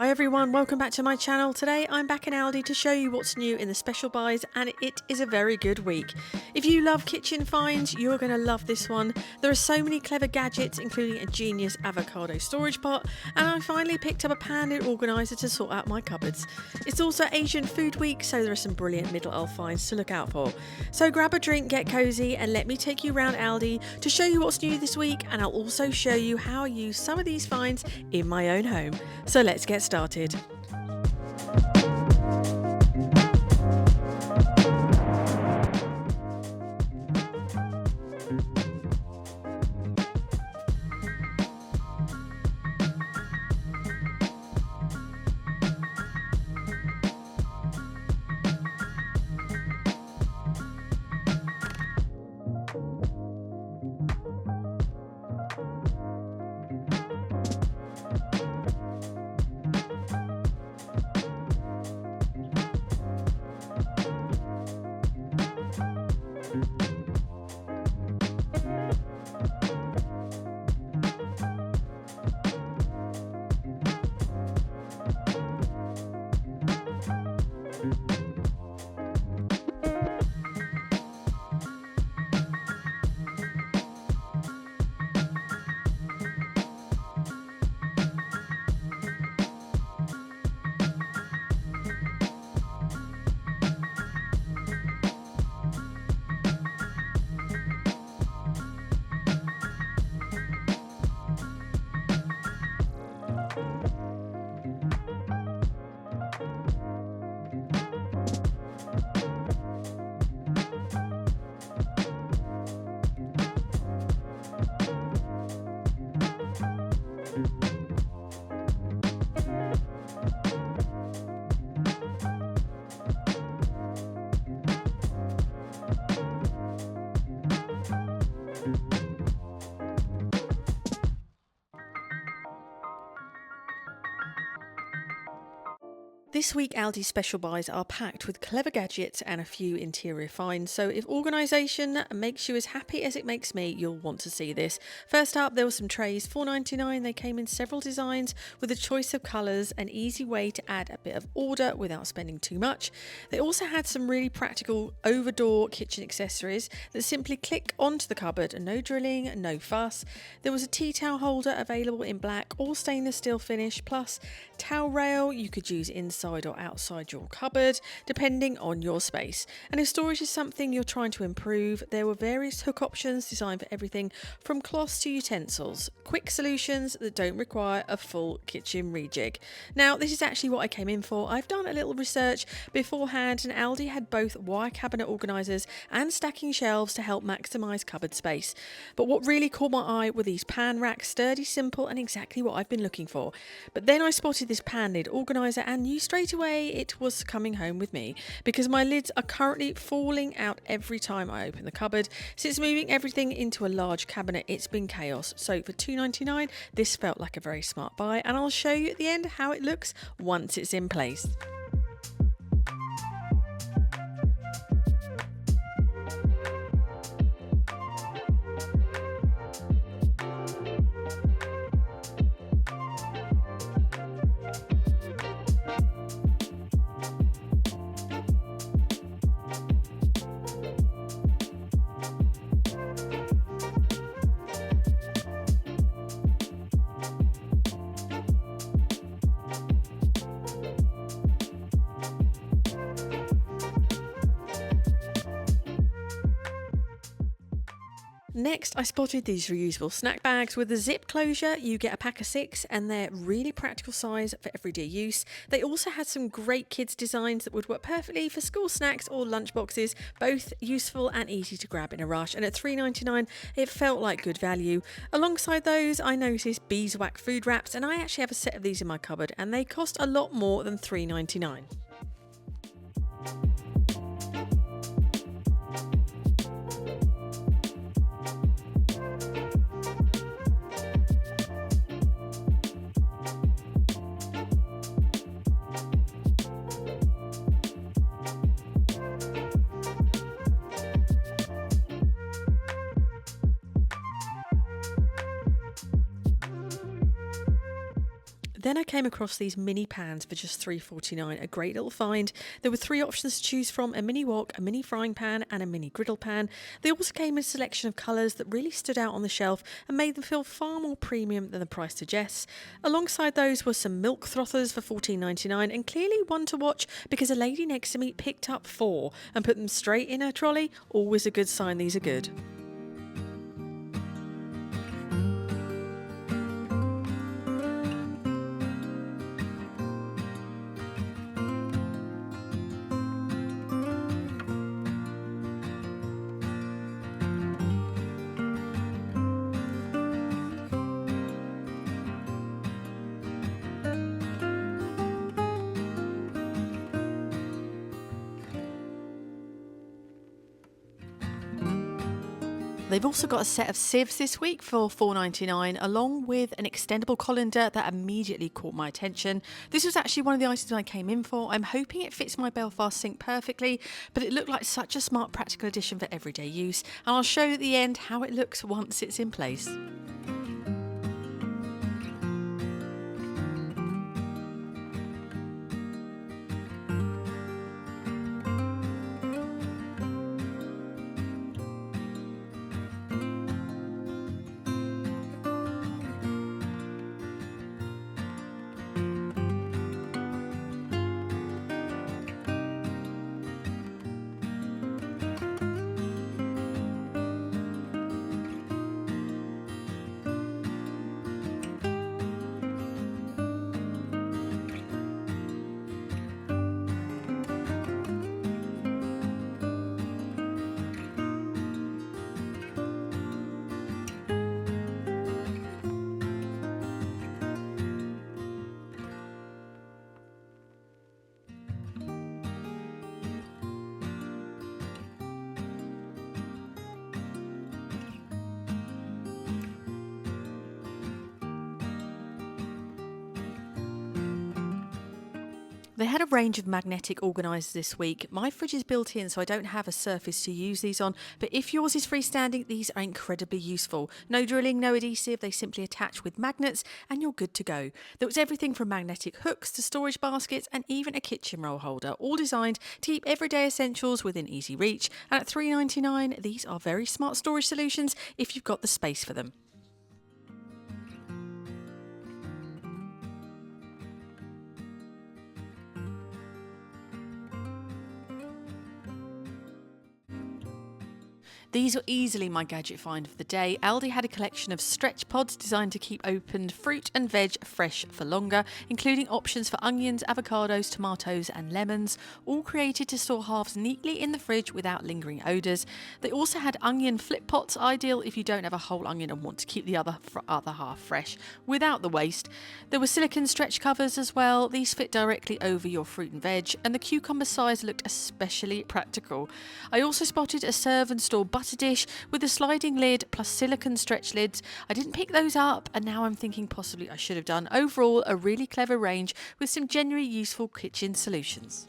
Hi everyone, welcome back to my channel. Today I'm back in Aldi to show you what's new in the special buys, and it is a very good week. If you love kitchen finds, you're going to love this one. There are so many clever gadgets, including a genius avocado storage pot, and I finally picked up a pan lid organiser to sort out my cupboards. It's also Asian Food Week, so there are some brilliant middle aisle finds to look out for. So grab a drink, get cosy, and let me take you around Aldi to show you what's new this week, and I'll also show you how I use some of these finds in my own home. So let's get started. This week Aldi Special Buys are packed with clever gadgets and a few interior finds, so if organisation makes you as happy as it makes me, you'll want to see this. First up, there were some trays, $4.99. They came in several designs with a choice of colours, an easy way to add a bit of order without spending too much. They also had some really practical over-door kitchen accessories that simply click onto the cupboard, no drilling, no fuss. There was a tea towel holder available in black, all stainless steel finish, plus towel rail you could use inside or outside your cupboard depending on your space. And if storage is something you're trying to improve, there were various hook options designed for everything from cloths to utensils, quick solutions that don't require a full kitchen rejig. Now this is actually what I came in for. I've done a little research beforehand, and Aldi had both wire cabinet organisers and stacking shelves to help maximise cupboard space. But what really caught my eye were these pan racks, sturdy, simple, and exactly what I've been looking for. But then I spotted this pan lid organiser and knew straight away it was coming home with me, because my lids are currently falling out every time I open the cupboard. Since moving everything into a large cabinet, it's been chaos. So for $2.99 this felt like a very smart buy, and I'll show you at the end how it looks once it's in place. Next, I spotted these reusable snack bags with a zip closure. You get a pack of 6 and they're really practical size for everyday use. They also had some great kids designs that would work perfectly for school snacks or lunch boxes, both useful and easy to grab in a rush. And at $3.99 it felt like good value. Alongside those, I noticed beeswax food wraps, and I actually have a set of these in my cupboard, and they cost a lot more than $3.99. Then I came across these mini pans for just $3.49, a great little find. There were 3 options to choose from: a mini wok, a mini frying pan and a mini griddle pan. They also came in a selection of colours that really stood out on the shelf and made them feel far more premium than the price suggests. Alongside those were some milk frothers for $14.99, and clearly one to watch because a lady next to me picked up 4 and put them straight in her trolley. Always a good sign these are good. They've also got a set of sieves this week for $4.99, along with an extendable colander that immediately caught my attention. This was actually one of the items I came in for. I'm hoping it fits my Belfast sink perfectly, but it looked like such a smart practical addition for everyday use, and I'll show you at the end how it looks once it's in place. They had a range of magnetic organisers this week. My fridge is built in, so I don't have a surface to use these on, but if yours is freestanding, these are incredibly useful. No drilling, no adhesive, they simply attach with magnets and you're good to go. There was everything from magnetic hooks to storage baskets and even a kitchen roll holder, all designed to keep everyday essentials within easy reach. And at $3.99, these are very smart storage solutions if you've got the space for them. These were easily my gadget find of the day. ALDI had a collection of stretch pods designed to keep opened fruit and veg fresh for longer, including options for onions, avocados, tomatoes and lemons, all created to store halves neatly in the fridge without lingering odours. They also had onion flip pots, ideal if you don't have a whole onion and want to keep the other half fresh without the waste. There were silicone stretch covers as well. These fit directly over your fruit and veg, and the cucumber size looked especially practical. I also spotted a serve and store butter dish with a sliding lid plus silicone stretch lids. I didn't pick those up, and now I'm thinking possibly I should have done. Overall, a really clever range with some genuinely useful kitchen solutions.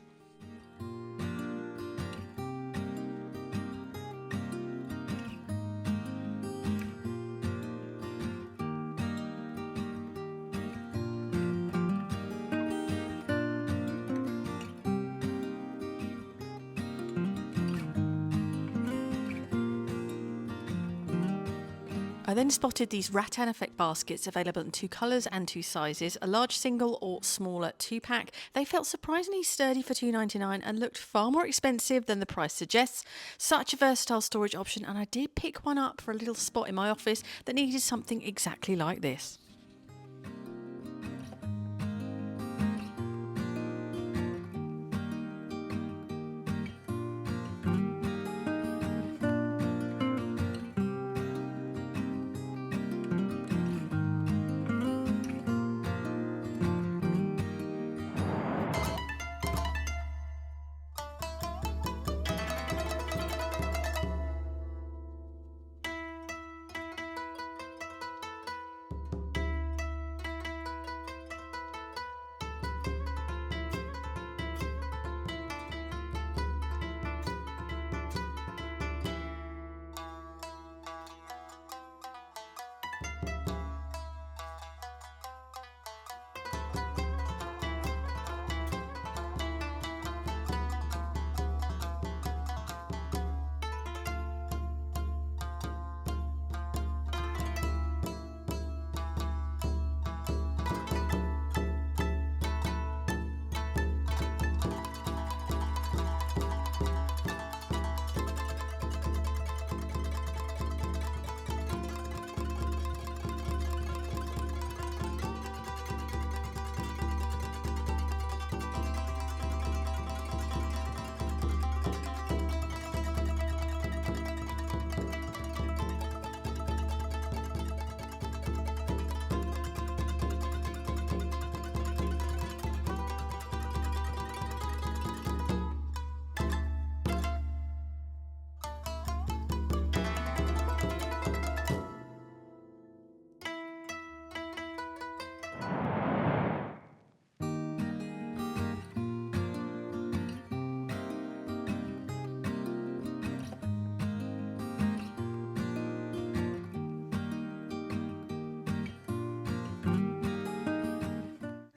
I then spotted these rattan effect baskets available in 2 colours and 2 sizes, a large single or smaller 2-pack. They felt surprisingly sturdy for $2.99 and looked far more expensive than the price suggests. Such a versatile storage option, and I did pick one up for a little spot in my office that needed something exactly like this.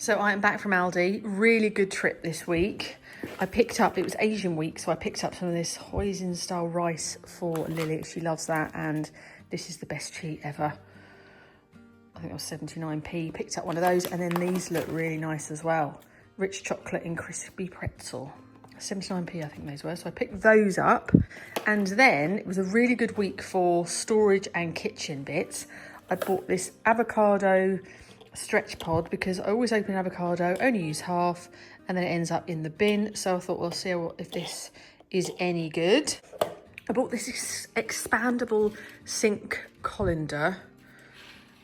So I am back from Aldi. Really good trip this week. I picked up, it was Asian week, so I picked up some of this hoisin style rice for Lily. She loves that, and this is the best treat ever. I think it was 79p. Picked up one of those, and then these look really nice as well. Rich chocolate and crispy pretzel. 79p I think those were. So I picked those up, and then it was a really good week for storage and kitchen bits. I bought this avocado stretch pod because I always open avocado, only use half, and then it ends up in the bin. So I thought, well, see if this is any good. I bought this expandable sink colander.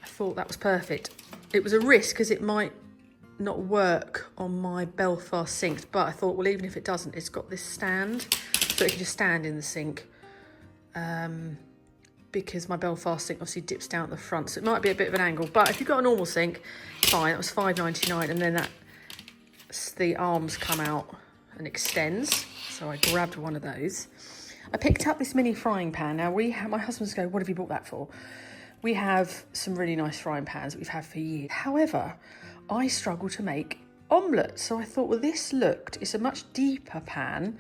I thought that was perfect. It was a risk because it might not work on my Belfast sinks, but I thought, well, even if it doesn't, it's got this stand, so it can just stand in the sink. Because my Belfast sink obviously dips down at the front, so it might be a bit of an angle, but if you've got a normal sink, fine. That was £5.99, and then the arms come out and extends, so I grabbed one of those. I picked up this mini frying pan. Now my husband's going, what have you bought that for? We have some really nice frying pans that we've had for years. However, I struggle to make omelettes, so I thought, well, it's a much deeper pan.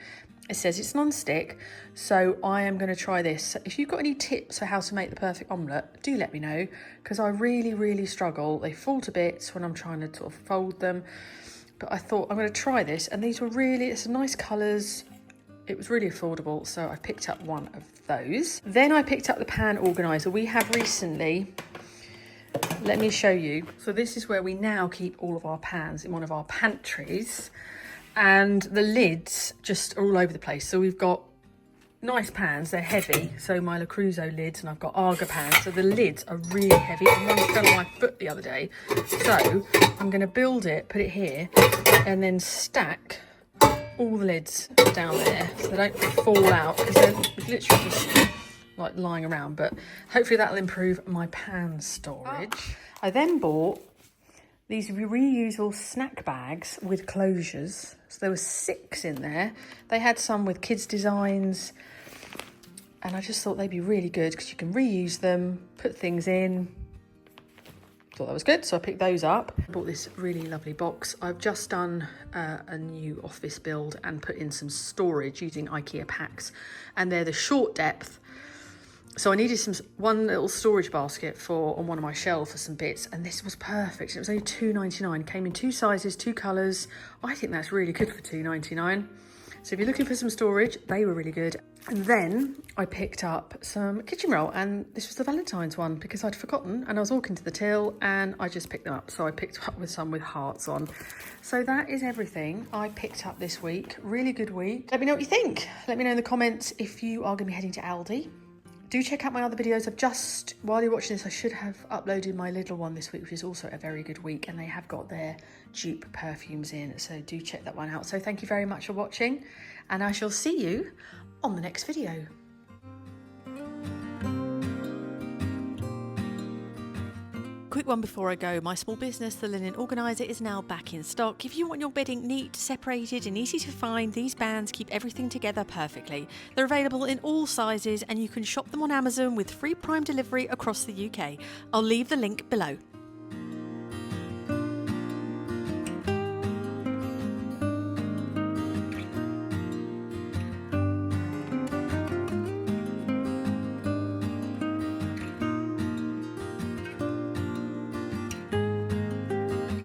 It says it's non-stick, so I am going to try this. If you've got any tips for how to make the perfect omelette, do let me know, because I really, really struggle. They fall to bits when I'm trying to sort of fold them. But I thought I'm going to try this, and these were really, it's some nice colours. It was really affordable, so I picked up one of those. Then I picked up the pan organiser. We have recently, let me show you. So this is where we now keep all of our pans, in one of our pantries. And the lids just are all over the place. So we've got nice pans, they're heavy. So my Le Creuset lids, and I've got Arga pans. So the lids are really heavy, and one fell on my foot the other day. So I'm going to build it, put it here, and then stack all the lids down there so they don't fall out, because they're literally just like lying around. But hopefully that'll improve my pan storage. I then bought these reusable snack bags with closures. So there were 6 in there. They had some with kids' designs, and I just thought they'd be really good because you can reuse them, put things in. Thought that was good, so I picked those up. I bought this really lovely box. I've just done a new office build and put in some storage using IKEA packs, and they're the short depth. So I needed one little storage basket on one of my shelves for some bits, and this was perfect. It was only £2.99. Came in 2 sizes, 2 colours. I think that's really good for £2.99. So if you're looking for some storage, they were really good. And then I picked up some kitchen roll, and this was the Valentine's one because I'd forgotten, and I was walking to the till and I just picked them up. So I picked up with some with hearts on. So that is everything I picked up this week. Really good week. Let me know what you think. Let me know in the comments if you are going to be heading to Aldi. Do check out my other videos. While you're watching this, I should have uploaded my Lidl one this week, which is also a very good week, and they have got their dupe perfumes in, so do check that one out. So thank you very much for watching, and I shall see you on the next video. Quick one before I go. My small business, the Linen Organiser, is now back in stock. If you want your bedding neat, separated and easy to find, these bands keep everything together perfectly. They're available in all sizes, and you can shop them on Amazon with free Prime delivery across the UK. I'll leave the link below.